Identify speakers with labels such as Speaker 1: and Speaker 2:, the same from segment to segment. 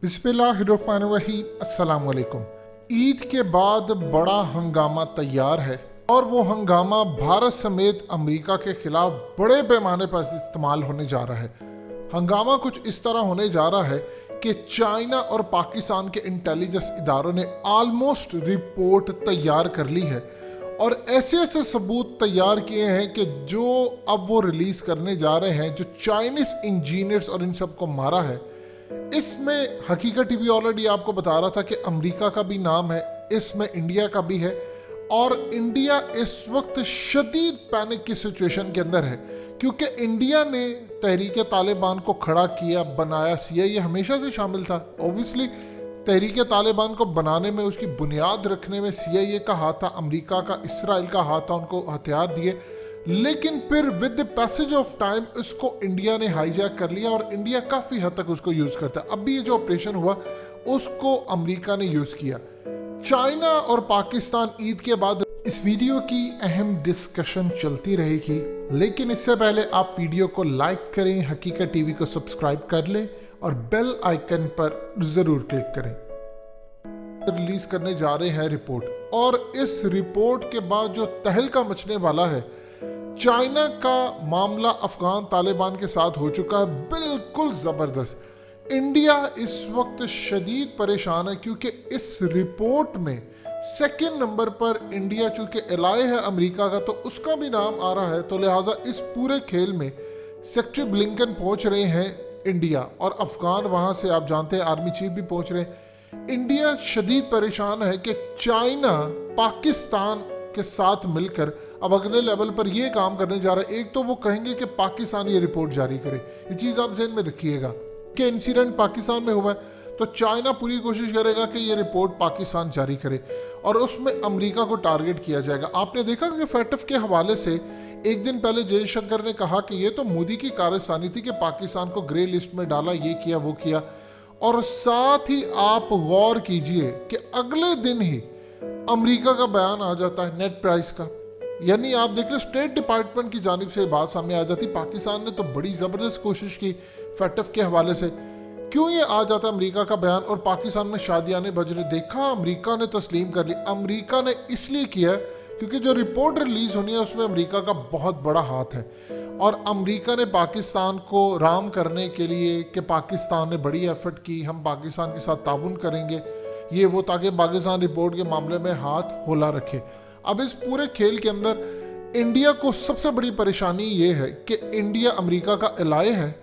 Speaker 1: बिस्मिल्लाहिर्रहमानिर्रहीम, अस्सलाम वालेकुम। ईद के बाद बड़ा हंगामा तैयार है और वो हंगामा भारत समेत अमेरिका के खिलाफ बड़े पैमाने पर इस्तेमाल होने जा रहा है। हंगामा कुछ इस तरह होने जा रहा है कि चाइना और पाकिस्तान के इंटेलिजेंस इदारों ने ऑलमोस्ट रिपोर्ट तैयार कर ली है और ऐसे ऐसे सबूत तैयार किए हैं कि जो अब वो रिलीज करने जा रहे हैं, जो चाइनीज इंजीनियर्स और इन सब को मारा है। इसमें हकीकत टीवी ऑलरेडी आपको बता रहा था कि अमेरिका का भी नाम है, इसमें इंडिया का भी है और इंडिया इस वक्त शदीद पैनिक की सिचुएशन के अंदर है क्योंकि इंडिया ने तहरीक तालिबान को खड़ा किया, बनाया। सीआईए हमेशा से शामिल था। ऑब्वियसली तहरीक तालिबान को बनाने में, उसकी बुनियाद रखने में सीआईए का हाथ था, अमेरिका का, इसराइल का हाथ था, उनको हथियार दिए। लेकिन फिर with the passage of time इसको इंडिया ने हाईजैक कर लिया और इंडिया काफ़ी हद तक उसको यूज़ करता है। अभी ये जो ऑपरेशन हुआ उसको अमेरिका ने यूज़ किया। चाइना और पाकिस्तान ईद के बाद इस वीडियो की अहम डिस्कशन चलती रहेगी, लेकिन इससे पहले आप वीडियो को लाइक करें, हकीकत टीवी को सब्सक्राइब कर लें और बेल आइकन पर ज़रूर क्लिक करें। रिलीज करने जा रहे हैं रिपोर्ट और इस रिपोर्ट के बाद जो तहलका मचने वाला है, चाइना का मामला अफगान तालिबान के साथ हो चुका है बिल्कुल ज़बरदस्त। इंडिया इस वक्त शदीद परेशान है क्योंकि इस रिपोर्ट में सेकंड नंबर पर इंडिया चूंकि एलाय है अमेरिका का, तो उसका भी नाम आ रहा है। तो लिहाजा इस पूरे खेल में सेक्रेटरी ब्लिंकन पहुंच रहे हैं इंडिया और अफगान, वहां से आप जानते हैं आर्मी चीफ भी पहुंच रहे हैं। इंडिया शदीद परेशान है कि चाइना पाकिस्तान के साथ मिलकर अब अगले लेवल पर ये काम करने जा रहा है। एक तो वो कहेंगे कि पाकिस्तान ये रिपोर्ट जारी करे, ये चीज़ आप ज़हन में रखिएगा कि इंसिडेंट पाकिस्तान में हुआ है, तो चाइना पूरी कोशिश करेगा कि ये रिपोर्ट पाकिस्तान जारी करे और उसमें अमेरिका को टारगेट किया जाएगा। आपने देखा कि फैटफ के हवाले से एक दिन पहले जयशंकर ने कहा कि ये तो मोदी की कारस्तानी थी कि पाकिस्तान को ग्रे लिस्ट में डाला, ये किया वो किया। और साथ ही आप गौर कीजिए कि अगले दिन ही अमेरिका का बयान आ जाता है नेट प्राइस का, यानी आप देख लो स्टेट डिपार्टमेंट की जानिब से बात सामने आ जाती। पाकिस्तान ने तो बड़ी ज़बरदस्त कोशिश की फैटफ के हवाले से, क्यों ये आ जाता अमेरिका का बयान और पाकिस्तान में शादियाने बज रहे। देखा अमेरिका ने तस्लीम कर ली। अमेरिका ने इसलिए किया क्योंकि जो रिपोर्ट रिलीज होनी है उसमें अमेरिका का बहुत बड़ा हाथ है और अमेरिका ने पाकिस्तान को राम करने के लिए कि पाकिस्तान ने बड़ी एफर्ट की, हम पाकिस्तान के साथ ताउन करेंगे, ये वो, ताकि पाकिस्तान रिपोर्ट के मामले में हाथ होला रखे। अब इस पूरे खेल के अंदर इंडिया को सबसे बड़ी परेशानी ये है कि इंडिया अमेरिका का एलाय है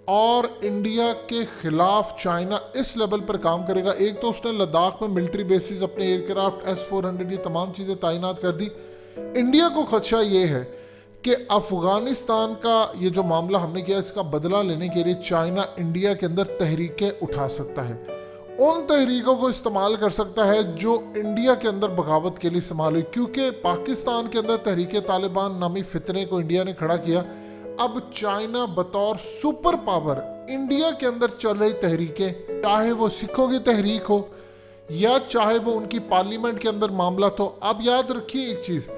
Speaker 1: और इंडिया के खिलाफ चाइना इस लेवल पर काम करेगा। एक तो उसने लद्दाख में मिलिट्री बेसिस, अपने एयरक्राफ्ट S-400, ये तमाम चीज़ें तैनात कर दी। इंडिया को खदशा ये है कि अफगानिस्तान का ये जो मामला हमने किया, इसका बदला लेने के लिए चाइना इंडिया के अंदर तहरीकें उठा सकता है, उन तहरीकों को इस्तेमाल कर सकता है जो इंडिया के अंदर बगावत के लिए इस्तेमाल हुई। क्योंकि पाकिस्तान के अंदर तहरीक तालिबान नामी फितने को इंडिया ने खड़ा किया। अब चाइना बतौर सुपर पावर इंडिया के अंदर चल रही तहरीकें, चाहे वो सिखों की तहरीक हो या चाहे वो उनकी पार्लियामेंट के अंदर मामला, तो आप याद रखिए एक चीज़,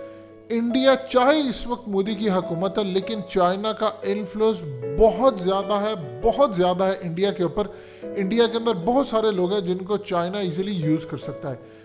Speaker 1: इंडिया चाहे इस वक्त मोदी की हुकूमत है, लेकिन चाइना का इन्फ्लुएंस बहुत ज़्यादा है, बहुत ज़्यादा है इंडिया के ऊपर। इंडिया के अंदर बहुत सारे लोग हैं जिनको चाइना इजीली यूज़ कर सकता है।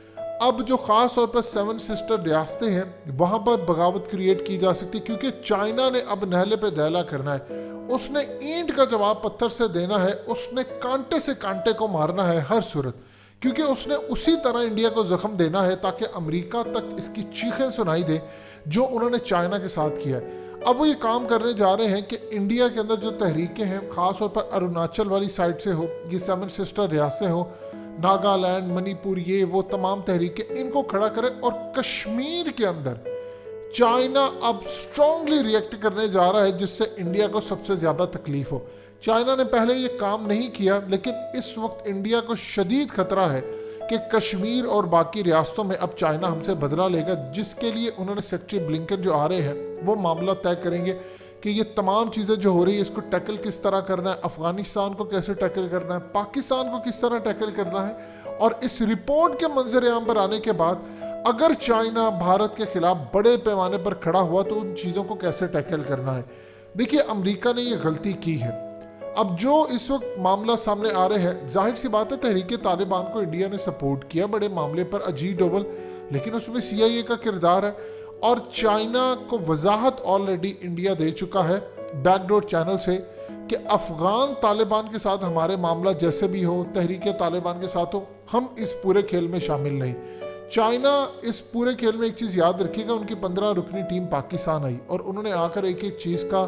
Speaker 1: अब जो ख़ास तौर पर 7 सिस्टर रियासतें हैं, वहाँ पर बगावत क्रिएट की जा सकती है क्योंकि चाइना ने अब नहले पे दहला करना है। उसने ईंट का जवाब पत्थर से देना है, उसने कांटे से कांटे को मारना है हर सूरत, क्योंकि उसने उसी तरह इंडिया को जख्म देना है ताकि अमेरिका तक इसकी चीखें सुनाई दे जो उन्होंने चाइना के साथ किया है। अब वो ये काम करने जा रहे हैं कि इंडिया के अंदर जो तहरीकें हैं, ख़ास तौर पर अरुणाचल वाली साइड से हो, ये 7 सिस्टर रियासतें हो, नागालैंड, मणिपुर, ये वो तमाम तहरीकें, इनको खड़ा करें। और कश्मीर के अंदर चाइना अब स्ट्रांगली रिएक्ट करने जा रहा है जिससे इंडिया को सबसे ज़्यादा तकलीफ हो। चाइना ने पहले ये काम नहीं किया, लेकिन इस वक्त इंडिया को शदीद खतरा है कि कश्मीर और बाकी रियासतों में अब चाइना हमसे बदला लेगा, जिसके लिए उन्होंने सेक्रेटरी ब्लिंकन जो आ रहे हैं वो मामला तय करेंगे कि ये तमाम चीज़ें जो हो रही है इसको टैकल किस तरह करना है, अफगानिस्तान को कैसे टैकल करना है, पाकिस्तान को किस तरह टैकल करना है। और इस रिपोर्ट के मंजर आम पर आने के बाद अगर चाइना भारत के खिलाफ बड़े पैमाने पर खड़ा हुआ तो उन चीज़ों को कैसे टैकल करना है। देखिए, अमेरिका ने ये गलती की है। اب جو اس وقت معاملہ سامنے آ رہے ہیں، ظاہر سی بات ہے تحریک طالبان کو انڈیا نے سپورٹ کیا بڑے معاملے پر اجی ڈوبل، لیکن اس میں CIA کا کردار ہے، اور چائنا کو وضاحت آلریڈی انڈیا دے چکا ہے بیک ڈور چینل سے کہ افغان طالبان کے ساتھ ہمارے معاملہ جیسے بھی ہو، تحریک طالبان کے ساتھ ہو، ہم اس پورے کھیل میں شامل نہیں۔ چائنا اس پورے کھیل میں ایک چیز یاد رکھے گا، ان کی 15 رکنی ٹیم پاکستان آئی اور انہوں نے آ کر ایک ایک چیز کا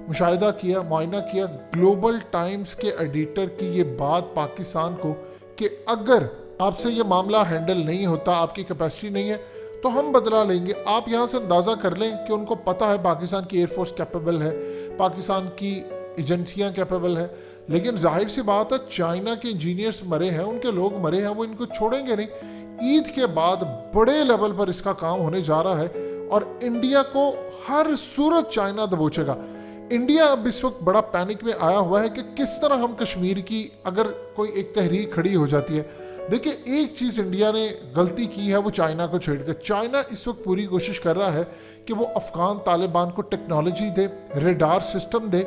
Speaker 1: مشاہدہ کیا، معائنہ کیا۔ گلوبل ٹائمز کے ایڈیٹر کی یہ بات پاکستان کو کہ اگر آپ سے یہ معاملہ ہینڈل نہیں ہوتا، آپ کی کیپیسٹی نہیں ہے تو ہم بدلا لیں گے۔ آپ یہاں سے اندازہ کر لیں کہ ان کو پتہ ہے پاکستان کی ایئر فورس کیپیبل ہے، پاکستان کی ایجنسیاں کیپیبل ہیں، لیکن ظاہر سی بات ہے چائنا کے انجینئرز مرے ہیں، ان کے لوگ مرے ہیں، وہ ان کو چھوڑیں گے نہیں۔ عید کے بعد بڑے لیول پر اس کا کام ہونے جا رہا ہے اور انڈیا کو ہر صورت چائنا دبوچے گا۔ انڈیا اب اس وقت بڑا پینک میں آیا ہوا ہے کہ کس طرح ہم کشمیر کی اگر کوئی ایک تحریک کھڑی ہو جاتی ہے۔ دیکھیں ایک چیز انڈیا نے غلطی کی ہے، وہ چائنا کو چھیڑ کر۔ چائنا اس وقت پوری کوشش کر رہا ہے کہ وہ افغان طالبان کو ٹیکنالوجی دے، ریڈار سسٹم دے،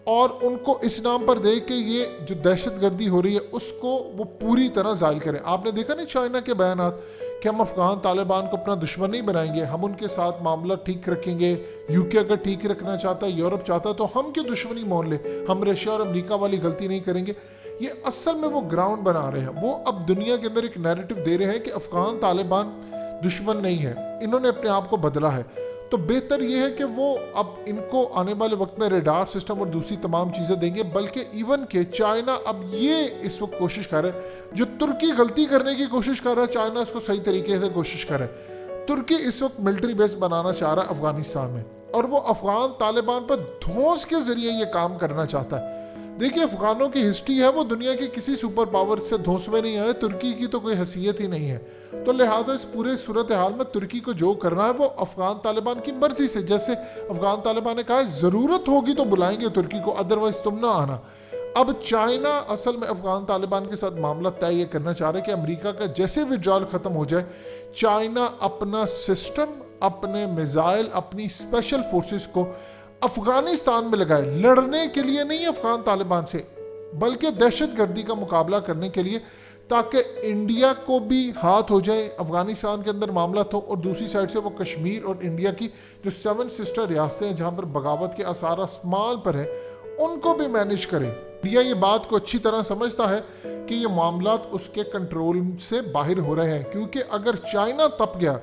Speaker 1: اور ان کو اس نام پر دے کہ یہ جو دہشت گردی ہو رہی ہے اس کو وہ پوری طرح زائل کریں۔ آپ نے دیکھا نہیں چائنا کے بیانات کہ ہم افغان طالبان کو اپنا دشمن نہیں بنائیں گے، ہم ان کے ساتھ معاملہ ٹھیک رکھیں گے۔ UK اگر ٹھیک رکھنا چاہتا ہے، یورپ چاہتا ہے، تو ہم کیوں دشمنی مول لیں؟ ہم رشیا اور امریکہ والی غلطی نہیں کریں گے۔ یہ اصل میں وہ گراؤنڈ بنا رہے ہیں، وہ اب دنیا کے اندر ایک نیریٹو دے رہے ہیں کہ افغان طالبان دشمن نہیں ہے، انہوں نے اپنے آپ کو بدلا ہے۔ تو بہتر یہ ہے کہ وہ اب ان کو آنے والے وقت میں ریڈار سسٹم اور دوسری تمام چیزیں دیں گے، بلکہ ایون کہ چائنا اب یہ اس وقت کوشش کر رہا ہے، جو ترکی غلطی کرنے کی کوشش کر رہا ہے چائنا اس کو صحیح طریقے سے کوشش کر رہا ہے۔ ترکی اس وقت ملٹری بیس بنانا چاہ رہا ہے افغانستان میں، اور وہ افغان طالبان پر دھونس کے ذریعے یہ کام کرنا چاہتا ہے۔ دیکھیے افغانوں کی ہسٹری ہے، وہ دنیا کی کسی سپر پاور سے دھونس میں نہیں آئے، ترکی کی تو کوئی حیثیت ہی نہیں ہے، تو لہٰذا اس پورے صورتحال میں ترکی کو جو کرنا ہے وہ افغان طالبان کی مرضی سے، جیسے افغان طالبان نے کہا ضرورت ہوگی تو بلائیں گے ترکی کو، ادروائز تم نہ آنا۔ اب چائنا اصل میں افغان طالبان کے ساتھ معاملہ طے یہ کرنا چاہ رہا ہے کہ امریکہ کا جیسے وڈرال ختم ہو جائے، چائنا اپنا سسٹم، اپنے میزائل، اپنی اسپیشل فورسز کو افغانستان میں لگائے، لڑنے کے لیے نہیں افغان طالبان سے، بلکہ دہشت گردی کا مقابلہ کرنے کے لیے، تاکہ انڈیا کو بھی ہاتھ ہو جائے، افغانستان کے اندر معاملات ہو، اور دوسری سائڈ سے وہ کشمیر اور انڈیا کی جو 7 سسٹر ریاستیں ہیں جہاں پر بغاوت کے آثار اسمال پر ہیں، ان کو بھی مینیج کرے۔ انڈیا یہ بات کو اچھی طرح سمجھتا ہے کہ یہ معاملات اس کے کنٹرول سے باہر ہو رہے ہیں، کیونکہ اگر چائنا تپ گیا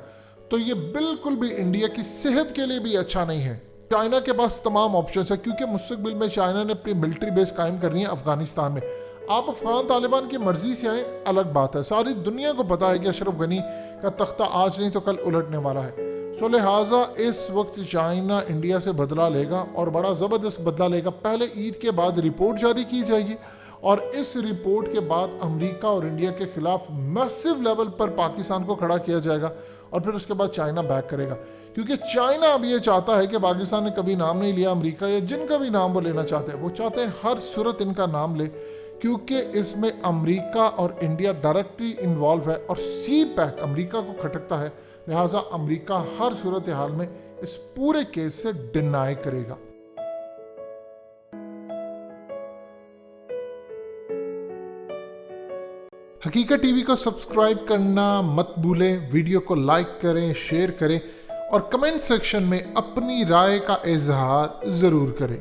Speaker 1: تو یہ بالکل بھی انڈیا کی صحت کے لیے بھی اچھا نہیں ہے۔ چائنا کے پاس تمام آپشنز ہیں، کیونکہ مستقبل میں چائنا نے اپنی ملٹری بیس قائم کرنی ہے افغانستان میں۔ آپ افغان طالبان کی مرضی سے آئیں الگ بات ہے، ساری دنیا کو پتا ہے کہ اشرف غنی کا تختہ آج نہیں تو کل الٹنے والا ہے، سو لہٰذا اس وقت چائنا انڈیا سے بدلہ لے گا اور بڑا زبردست بدلہ لے گا۔ پہلے عید کے بعد رپورٹ جاری کی جائے گی، اور اس رپورٹ کے بعد امریکہ اور انڈیا کے خلاف میسو لیول پر پاکستان کو کھڑا کیا جائے گا، اور پھر اس کے بعد چائنا بیک کرے گا، کیونکہ چائنا اب یہ چاہتا ہے کہ پاکستان نے کبھی نام نہیں لیا، امریکہ یا جن کا بھی نام وہ لینا چاہتے ہیں، وہ چاہتے ہیں ہر صورت ان کا نام لے، کیونکہ اس میں امریکہ اور انڈیا ڈائریکٹلی انوالو ہے، اور سی پیک امریکہ کو کھٹکتا ہے، لہٰذا امریکہ ہر صورتحال میں اس پورے کیس سے ڈینائی کرے گا۔ حقیقت ٹی وی کو سبسکرائب کرنا مت بھولیں، ویڈیو کو لائک کریں، شیئر کریں، اور کمنٹ سیکشن میں اپنی رائے کا اظہار ضرور کریں۔